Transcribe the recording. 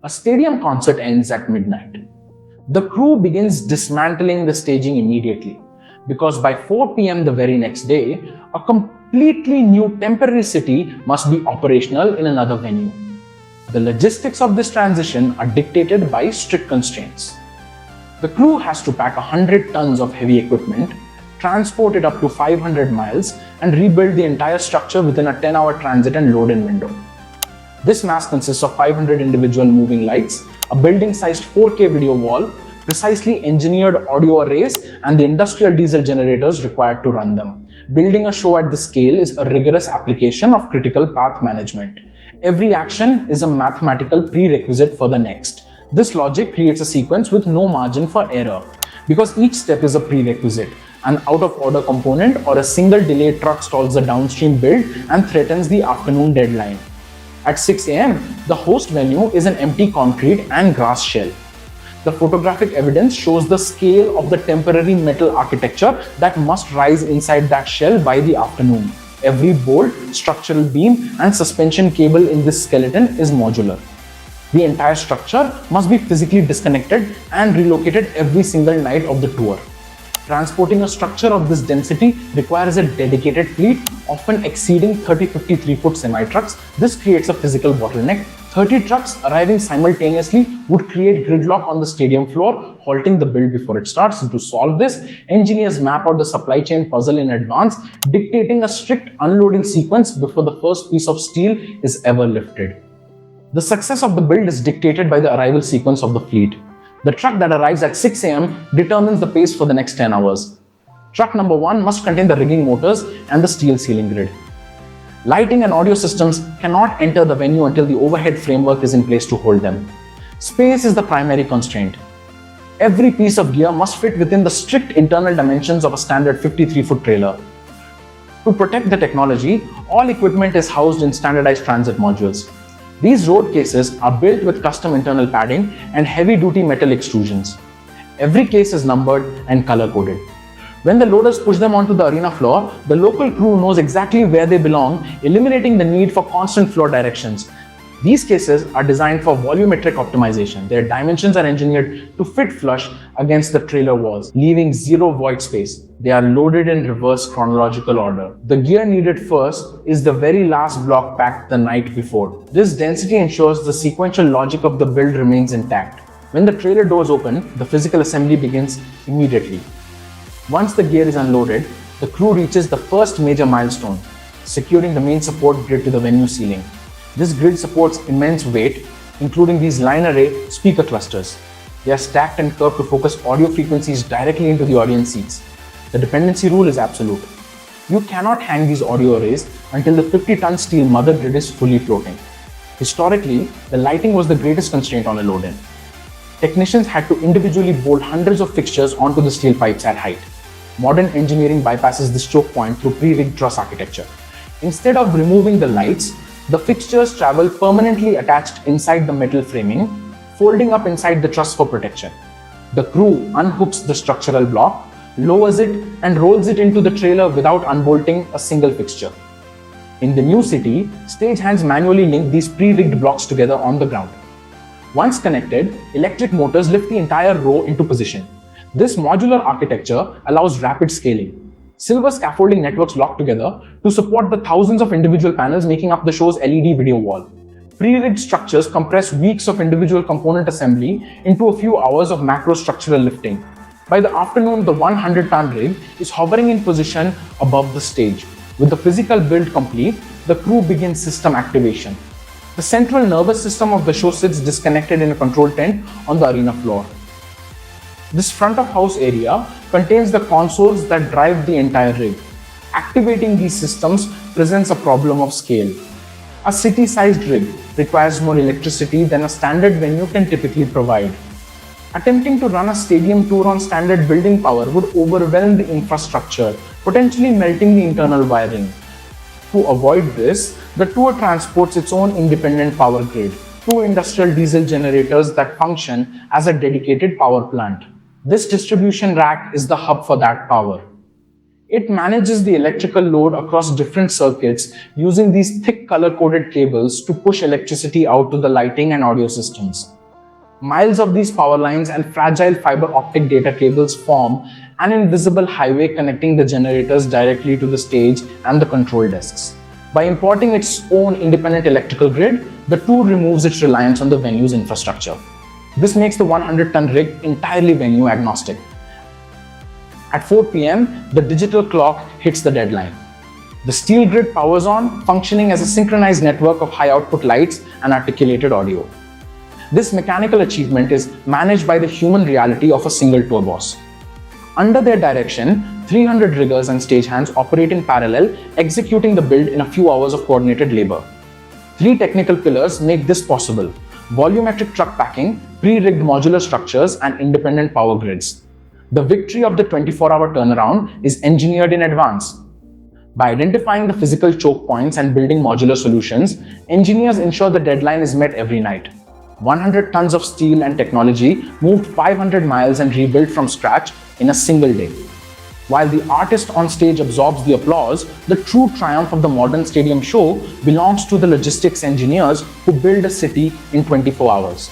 A stadium concert ends at midnight. The crew begins dismantling the staging immediately because by 4 p.m. the very next day, a completely new temporary city must be operational in another venue. The logistics of this transition are dictated by strict constraints. The crew has to pack 100 tons of heavy equipment, transport it up to 500 miles, and rebuild the entire structure within a 10-hour transit and load-in window. This mass consists of 500 individual moving lights, a building-sized 4K video wall, precisely engineered audio arrays, and the industrial diesel generators required to run them. Building a show at this scale is a rigorous application of critical path management. Every action is a mathematical prerequisite for the next. This logic creates a sequence with no margin for error. Because each step is a prerequisite, an out-of-order component or a single delayed truck stalls the downstream build and threatens the afternoon deadline. At 6 a.m., the host venue is an empty concrete and grass shell. The photographic evidence shows the scale of the temporary metal architecture that must rise inside that shell by the afternoon. Every bolt, structural beam, and suspension cable in this skeleton is modular. The entire structure must be physically disconnected and relocated every single night of the tour. Transporting a structure of this density requires a dedicated fleet, often exceeding 30-50 3-foot semi-trucks. This creates a physical bottleneck. 30 trucks arriving simultaneously would create gridlock on the stadium floor, halting the build before it starts. And to solve this, engineers map out the supply chain puzzle in advance, dictating a strict unloading sequence before the first piece of steel is ever lifted. The success of the build is dictated by the arrival sequence of the fleet. The truck that arrives at 6 a.m. determines the pace for the next 10 hours. Truck number 1 must contain the rigging motors and the steel ceiling grid. Lighting and audio systems cannot enter the venue until the overhead framework is in place to hold them. Space is the primary constraint. Every piece of gear must fit within the strict internal dimensions of a standard 53-foot trailer. To protect the technology, all equipment is housed in standardized transit modules. These road cases are built with custom internal padding and heavy-duty metal extrusions. Every case is numbered and color-coded. When the loaders push them onto the arena floor, the local crew knows exactly where they belong, eliminating the need for constant floor directions. These cases are designed for volumetric optimization. Their dimensions are engineered to fit flush against the trailer walls, leaving zero void space. They are loaded in reverse chronological order. The gear needed first is the very last block packed the night before. This density ensures the sequential logic of the build remains intact. When the trailer doors open, the physical assembly begins immediately. Once the gear is unloaded, the crew reaches the first major milestone, securing the main support grid to the venue ceiling. This grid supports immense weight, including these line array speaker clusters. They are stacked and curved to focus audio frequencies directly into the audience seats. The dependency rule is absolute. You cannot hang these audio arrays until the 50-ton steel mother grid is fully floating. Historically, the lighting was the greatest constraint on a load-in. Technicians had to individually bolt hundreds of fixtures onto the steel pipes at height. Modern engineering bypasses this choke point through pre-rigged truss architecture. Instead of removing the lights, the fixtures travel permanently attached inside the metal framing, folding up inside the truss for protection. The crew unhooks the structural block, lowers it, and rolls it into the trailer without unbolting a single fixture. In the new city, stagehands manually link these pre-rigged blocks together on the ground. Once connected, electric motors lift the entire row into position. This modular architecture allows rapid scaling. Silver scaffolding networks lock together to support the thousands of individual panels making up the show's LED video wall. Pre-rigged structures compress weeks of individual component assembly into a few hours of macro structural lifting. By the afternoon, the 100-ton rig is hovering in position above the stage. With the physical build complete, the crew begins system activation. The central nervous system of the show sits disconnected in a control tent on the arena floor. This front of house area contains the consoles that drive the entire rig. Activating these systems presents a problem of scale. A city-sized rig requires more electricity than a standard venue can typically provide. Attempting to run a stadium tour on standard building power would overwhelm the infrastructure, potentially melting the internal wiring. To avoid this, the tour transports its own independent power grid, 2 industrial diesel generators that function as a dedicated power plant. This distribution rack is the hub for that power. It manages the electrical load across different circuits using these thick color-coded cables to push electricity out to the lighting and audio systems. Miles of these power lines and fragile fiber optic data cables form an invisible highway connecting the generators directly to the stage and the control desks. By importing its own independent electrical grid, the tour removes its reliance on the venue's infrastructure. This makes the 100-ton rig entirely venue agnostic. At 4 p.m., the digital clock hits the deadline. The steel grid powers on, functioning as a synchronized network of high-output lights and articulated audio. This mechanical achievement is managed by the human reality of a single tour boss. Under their direction, 300 riggers and stagehands operate in parallel, executing the build in a few hours of coordinated labor. 3 technical pillars make this possible: volumetric truck packing, pre-rigged modular structures, and independent power grids. The victory of the 24-hour turnaround is engineered in advance. By identifying the physical choke points and building modular solutions, engineers ensure the deadline is met every night. 100 tons of steel and technology moved 500 miles and rebuilt from scratch in a single day. While the artist on stage absorbs the applause, the true triumph of the modern stadium show belongs to the logistics engineers who build a city in 24 hours.